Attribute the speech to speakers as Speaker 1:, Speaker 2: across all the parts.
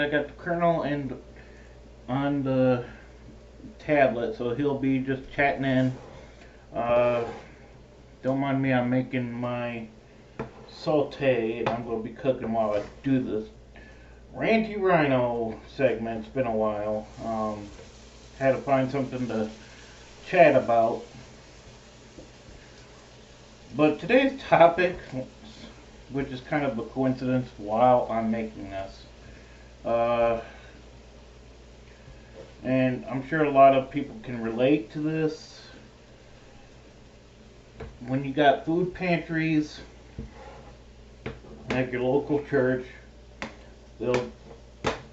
Speaker 1: I got the Colonel and on the tablet, so he'll be just chatting in. Don't mind me, I'm making my saute, and I'm going to be cooking while I do this Ranty Rhino segment. It's been a while. Had to find something to chat about. But today's topic, which is kind of a coincidence while I'm making this, and I'm sure a lot of people can relate to this. When you got food pantries, like your local church, they'll,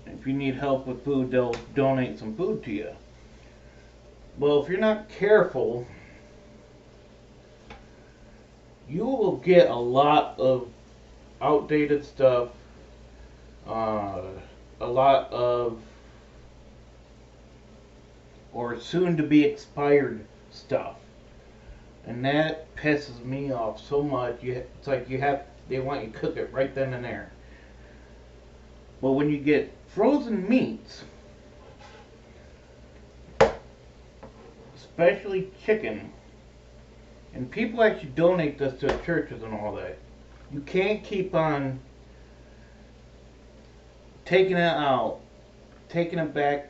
Speaker 1: if you need help with food, they'll donate some food to you. Well, if you're not careful, you will get a lot of outdated stuff, a lot of, or soon to be expired stuff. And that pisses me off so much. It's like they want you to cook it right then and there. But when you get frozen meats, especially chicken, and people actually donate this to churches and all that, you can't keep on taking it out, taking it back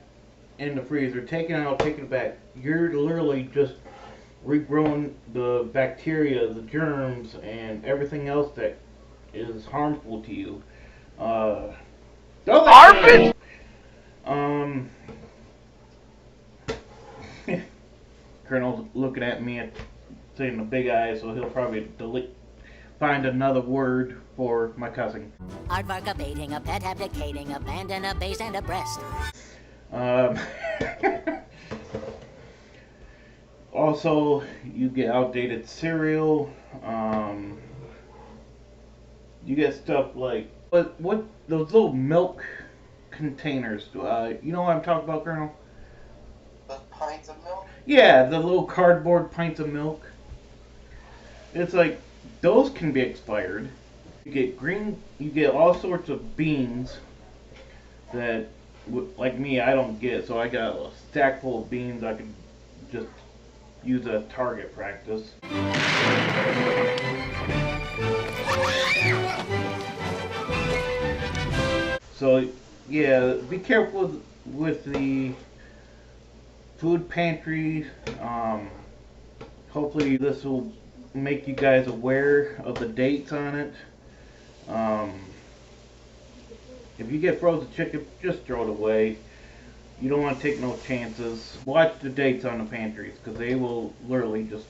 Speaker 1: in the freezer, taking it out, taking it back. You're literally just regrowing the bacteria, the germs, and everything else that is harmful to you. Garbage! Colonel's looking at me saying the big eye, so he'll probably find another word for my cussing.
Speaker 2: Aardvark abating, a pet abdicating, abandon a base and a breast.
Speaker 1: Also, you get outdated cereal. You get stuff like what those little milk containers. You know what I'm talking about, Colonel?
Speaker 3: Those pints of milk?
Speaker 1: Yeah, the little cardboard pints of milk. It's like those can be expired. You get all sorts of beans that, like me, I don't get. So I got a stack full of beans I could just use as target practice. So yeah, be careful with the food pantry. Hopefully this will make you guys aware of the dates on it. If you get frozen chicken, just throw it away. You don't want to take no chances. Watch the dates on the pantries, because they will literally just,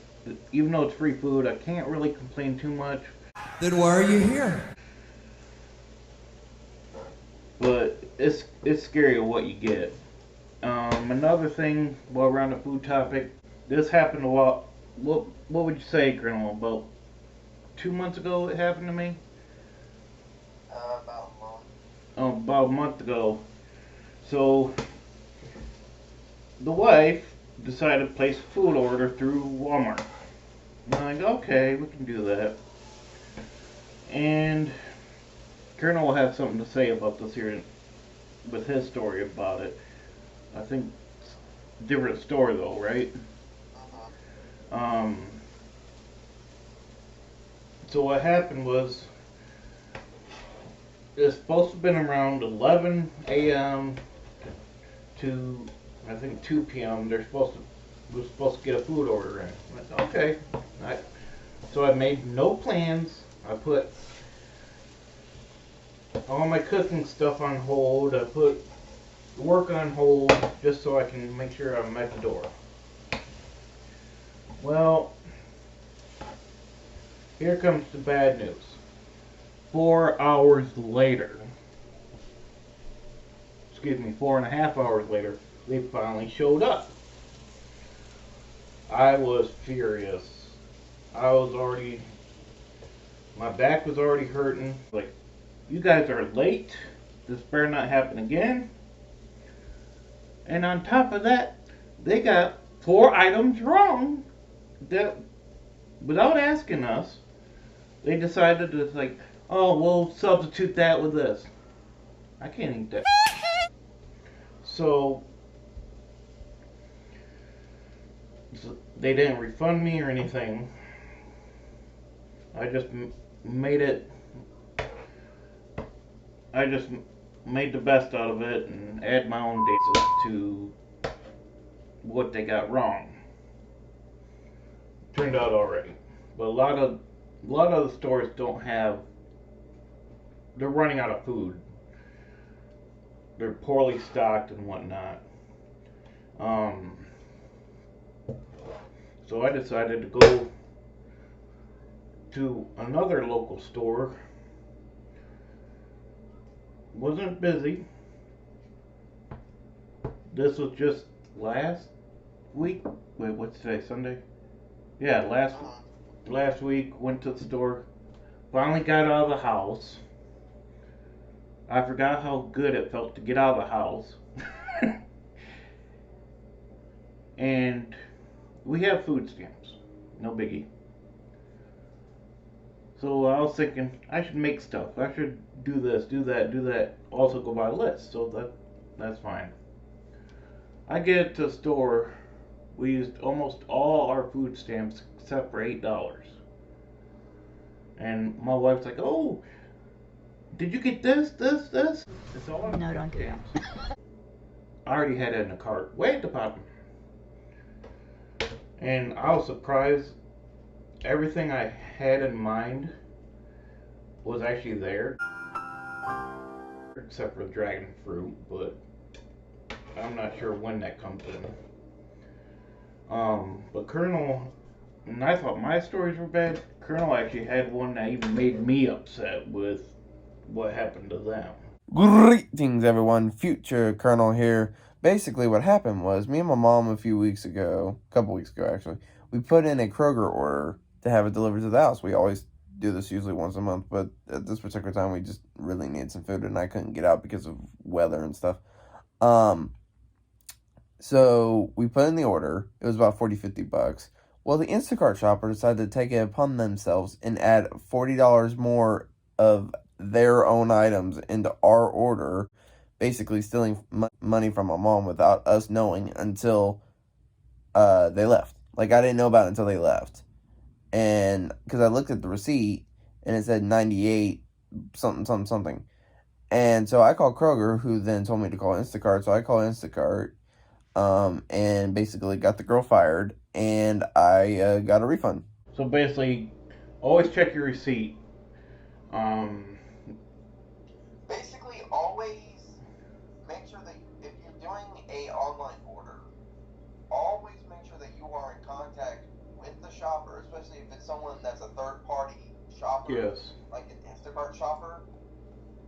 Speaker 1: even though it's free food, I can't really complain too much.
Speaker 4: Then why are you here?
Speaker 1: But it's scary what you get. Another thing, while we're on the food topic, this happened a while. What would you say, Colonel? About 2 months ago it happened to me?
Speaker 3: About a month.
Speaker 1: Oh, about a month ago. So, the wife decided to place a food order through Walmart. I'm like, okay, we can do that. And Colonel will have something to say about this here with his story about it. I think it's a different story though, right? So what happened was, it's supposed to have been around 11 a.m. to I think 2 p.m. We're supposed to get a food order in. I said, okay. So I made no plans. I put all my cooking stuff on hold. I put work on hold just so I can make sure I'm at the door. Well, here comes the bad news. 4 hours later, 4.5 hours later, they finally showed up. I was furious. My back was already hurting. Like, you guys are late. This better not happen again. And on top of that, they got 4 items wrong. That, without asking us, they decided to, like, oh, we'll substitute that with this. I can't eat that. So they didn't refund me or anything. I just made it. I just made the best out of it and add my own data to what they got wrong. Turned out alright, but a lot of the stores don't have. They're running out of food. They're poorly stocked and whatnot. So I decided to go to another local store. Wasn't busy. This was just last week. Wait, what's today? Sunday? Yeah, last week went to the store. Finally got out of the house. I forgot how good it felt to get out of the house. And we have food stamps. No biggie. So I was thinking I should make stuff. I should do this, do that, do that. Also go by a list. So that's fine. I get to the store. We used almost all our food stamps except for $8. And my wife's like, "Oh, did you get this, this, this?" It's all on
Speaker 2: No, don't do that.
Speaker 1: stamps. I already had it in the cart, way at the bottom. And I was surprised. Everything I had in mind was actually there, except for dragon fruit, but I'm not sure when that comes in. But Colonel, and I thought my stories were bad. Colonel actually had one that even made me upset with what happened to them.
Speaker 5: Greetings, everyone. Future Colonel here. Basically, what happened was me and my mom a couple weeks ago, actually, we put in a Kroger order to have it delivered to the house. We always do this usually once a month, but at this particular time, we just really needed some food, and I couldn't get out because of weather and stuff. So we put in the order. It was about $40-50. Well, the Instacart shopper decided to take it upon themselves and add $40 more of their own items into our order, basically stealing money from my mom without us knowing until they left. Like, I didn't know about it until they left. And because I looked at the receipt and it said 98 something. And so I called Kroger, who then told me to call Instacart. So I called Instacart and basically got the girl fired, and I got a refund.
Speaker 1: So basically, always check your receipt.
Speaker 3: Basically, always make sure that if you're doing a online order, always make sure that you are in contact with the shopper, especially if it's someone that's a third-party shopper,
Speaker 1: Yes.
Speaker 3: like an Instacart shopper.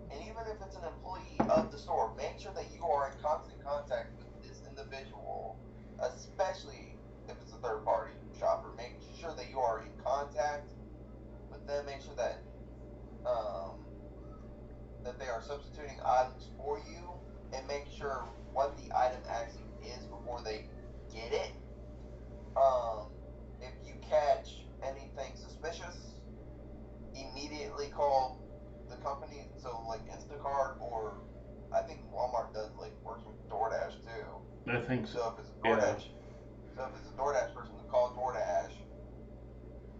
Speaker 3: And even if it's an employee of the store, make sure that you are in constant contact with this individual, especially if it's a third-party shopper. Make sure that you are in contact with them. Make sure that that they are substituting items for you, and make sure what the item actually is before they get it. If you catch anything suspicious, immediately call the company. So like Instacart, or I think Walmart does, like, works with DoorDash too.
Speaker 1: I think so.
Speaker 3: So if it's a DoorDash, person, to call DoorDash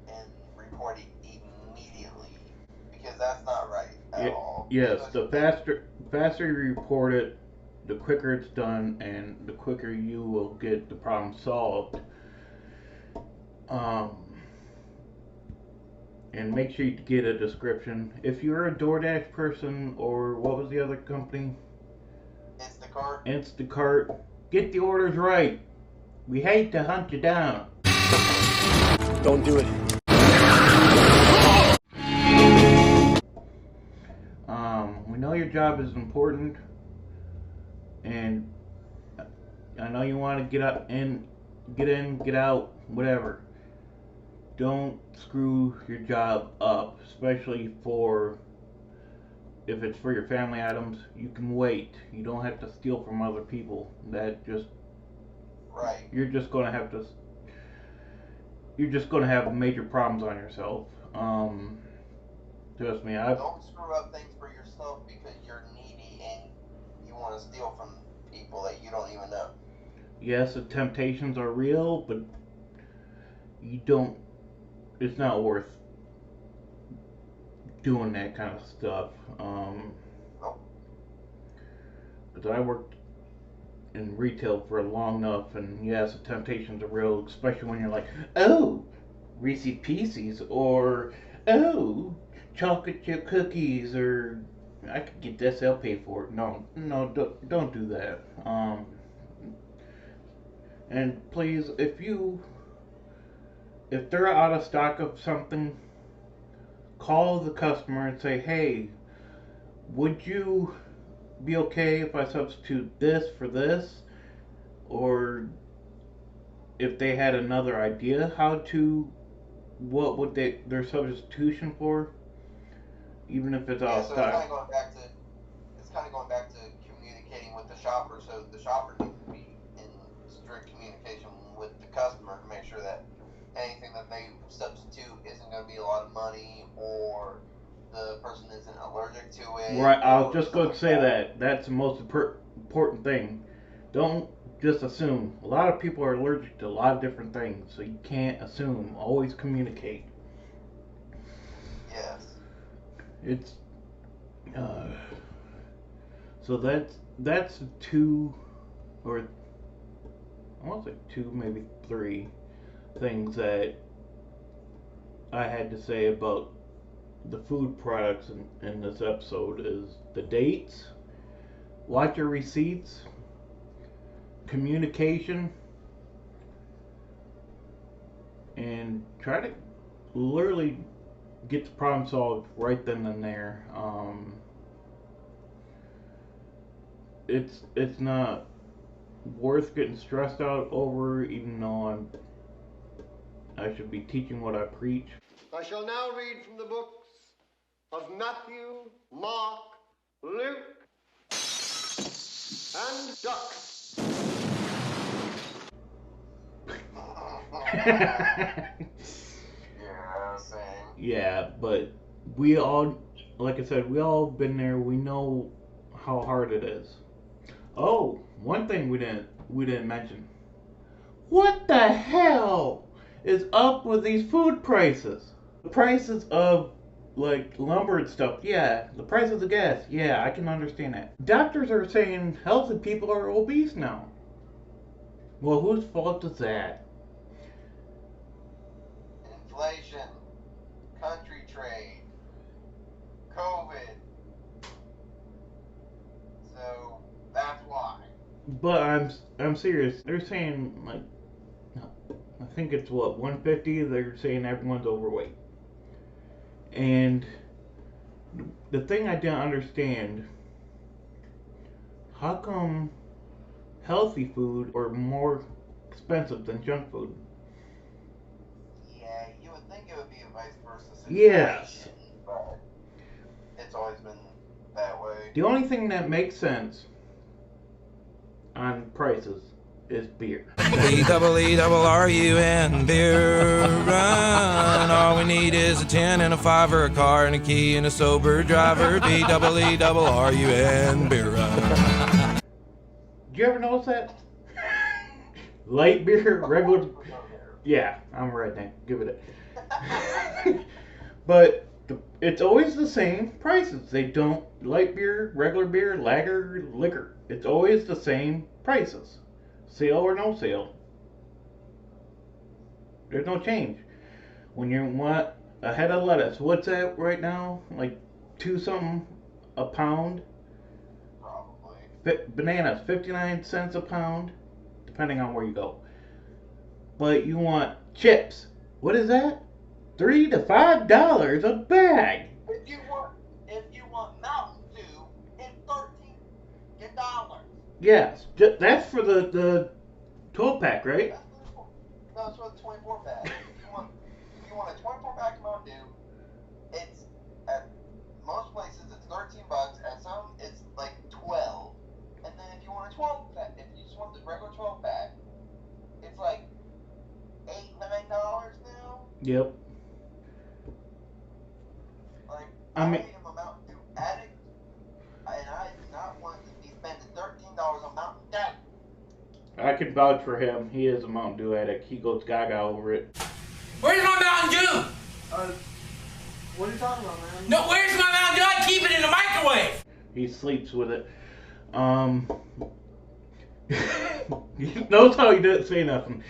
Speaker 3: and report it immediately, because that's not right at all.
Speaker 1: Yes, the faster you report it, the quicker it's done, and the quicker you will get the problem solved. And make sure you get a description. If you're a DoorDash person, or what was the other company? Instacart. Get the orders right. We hate to hunt you down.
Speaker 6: Don't do it.
Speaker 1: We know your job is important, and I know you want to get in, get out, whatever. Don't screw your job up, especially if it's for your family items. You can wait. You don't have to steal from other people.
Speaker 3: Right.
Speaker 1: You're just gonna have major problems on yourself. Trust me,
Speaker 3: Don't screw up things for yourself because you're needy and you want to steal from people that you don't even know.
Speaker 1: Yes, the temptations are real, but you don't. It's not worth doing that kind of stuff.
Speaker 3: Nope.
Speaker 1: But I worked in retail for long enough, and yes, the temptations are real, especially when you're like, oh, Reese's Pieces, or oh, chocolate chip cookies, or I could get this, I'll pay for it. No, no, don't do that. And please, if they're out of stock of something, call the customer and say, hey, would you be okay if I substitute this for this? Or if they had another idea what would their substitution for? Even if it's
Speaker 3: Yeah,
Speaker 1: out of
Speaker 3: so
Speaker 1: stock.
Speaker 3: it's kind of going back to communicating with the shopper. So the shopper needs to be in strict communication with the customer to make sure that anything that they substitute isn't going to be a lot of money, or the person isn't allergic to it.
Speaker 1: Right, I was
Speaker 3: or
Speaker 1: just going to
Speaker 3: something
Speaker 1: say
Speaker 3: like
Speaker 1: that. That's the most important thing. Don't just assume. A lot of people are allergic to a lot of different things, so you can't assume. Always communicate.
Speaker 3: Yes.
Speaker 1: It's uh, so that's two, or I want to say two, maybe three things that I had to say about the food products in this episode is the dates, watch your receipts, communication, and try to literally get the problem solved right then and there. It's not worth getting stressed out over, even though I should be teaching what I preach.
Speaker 7: I shall now read from the books of Matthew, Mark, Luke, and Duck.
Speaker 3: Yeah, same.
Speaker 1: Yeah, but we all, like I said, we all been there. We know how hard it is. Oh, one thing we didn't mention. What the hell is up with these food prices? The prices of like lumber and stuff. Yeah, the prices of gas. Yeah, I can understand that. Doctors are saying healthy people are obese now. Well, whose fault is that?
Speaker 3: Inflation, country trade, COVID. So that's why.
Speaker 1: But I'm serious. They're saying like I think it's what 150. They're saying everyone's overweight. And the thing I didn't understand, how come healthy food are more expensive than junk food?
Speaker 3: Yeah, you would think it would be a vice versa situation.
Speaker 1: Yes.
Speaker 3: But it's always been that way.
Speaker 1: The only thing that makes sense on prices is beer.
Speaker 4: BEERRUN beer run. All we need is a 10 and a 5 or a car and a key and a sober driver. BEERRUN beer run.
Speaker 1: Did you ever notice that? Light beer, regular. Yeah, I'm right now. Give it a. But it's always the same prices. They don't light beer, regular beer, lager, liquor. It's always the same prices. Sale or no sale. There's no change. When you want a head of lettuce, what's that right now? Like 2 something a pound.
Speaker 3: Probably.
Speaker 1: Bananas, 59 cents a pound, depending on where you go. But you want chips. What is that? $3 to $5 a bag.
Speaker 3: If you want Mountain Dew, it's $13.
Speaker 1: Yes, that's for the 12 pack, right?
Speaker 3: No, it's for the 24 pack. If you want a 24 pack of Mountain Dew, it's at most places it's $13. At some it's like 12. And then if you want a 12 pack, if you just want the regular 12 pack, it's like $8-9 now.
Speaker 1: Yep.
Speaker 3: Like
Speaker 1: I mean,
Speaker 3: am a Mountain Dew addict, and I do not want to be spending $13 on Mountain
Speaker 1: can vouch for him. He is a Mountain Dew addict. He goes gaga over it.
Speaker 4: Where's my Mountain Dew?
Speaker 5: What are you talking about, man?
Speaker 4: No, where's my Mountain Dew? I keep it in the microwave.
Speaker 1: He sleeps with it. Notice how he didn't say nothing.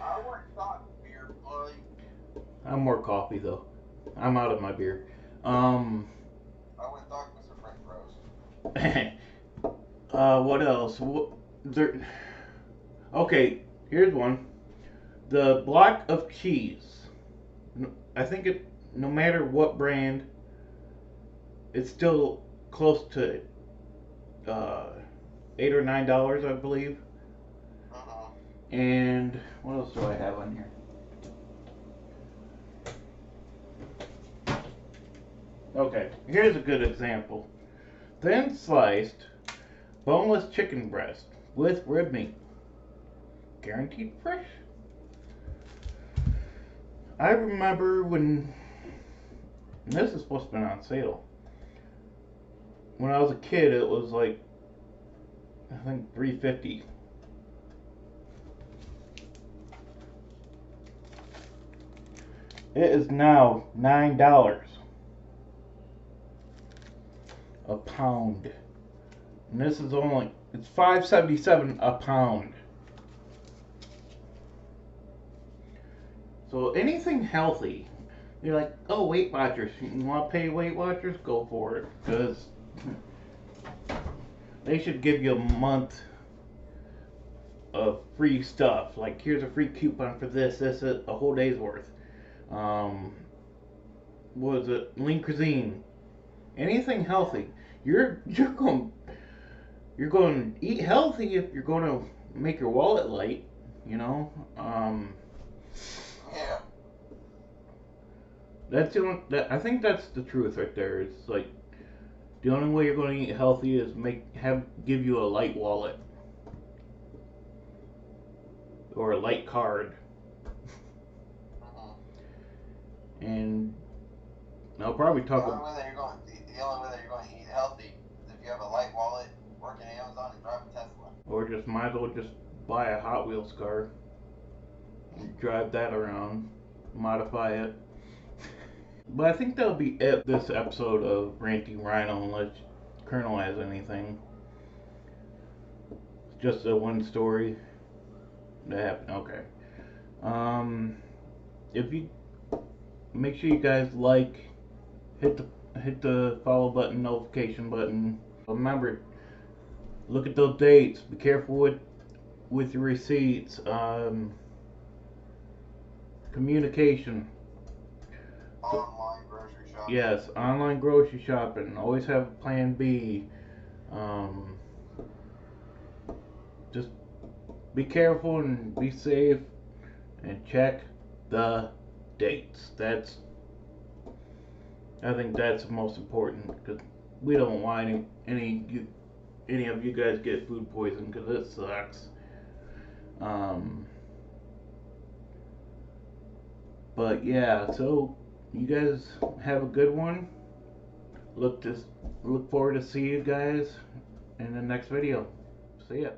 Speaker 3: I want stock beer, buddy.
Speaker 1: I'm more coffee though. I'm out of my beer.
Speaker 3: I went talk Mr. French Rose.
Speaker 1: What else? Okay, here's one. The block of cheese. I think no matter what brand, it's still close to $8 or $9, I believe. And what else do I have on here? Okay, here's a good example. Thin sliced, boneless chicken breast with rib meat. Guaranteed fresh. I remember when, and this is supposed to be on sale. When I was a kid, it was like, I think $3.50. It is now $9 a pound, and this is only, it's $5.77 a pound. So anything healthy, you're like, oh, Weight Watchers, you want to pay Weight Watchers? Go for it, because they should give you a month of free stuff. Like, here's a free coupon for this, a whole day's worth. What is it? Lean cuisine. Anything healthy. You're going to eat healthy if you're going to make your wallet light, you know.
Speaker 3: Yeah.
Speaker 1: That's the only, I think that's the truth right there. It's like the only way you're going to eat healthy is give you a light wallet or a light card. And I'll probably talk about
Speaker 3: The only way that you're going to eat healthy is if you have a light wallet, work at Amazon, and drive a Tesla.
Speaker 1: or just might as well just buy a Hot Wheels car and drive that around, modify it. But I think that'll be it this episode of Ranty Rhino, unless Colonel has anything. Just a one story that happened. Okay. If you make sure you guys hit the follow button, notification button. Remember, look at those dates. Be careful with your receipts. Communication.
Speaker 3: Online grocery shopping.
Speaker 1: Yes, online grocery shopping. Always have a plan B. Just be careful and be safe, and check the dates. I think that's the most important, because we don't want any of you guys get food poisoning, because it sucks. But yeah, so you guys have a good one. Look forward to see you guys in the next video. See ya.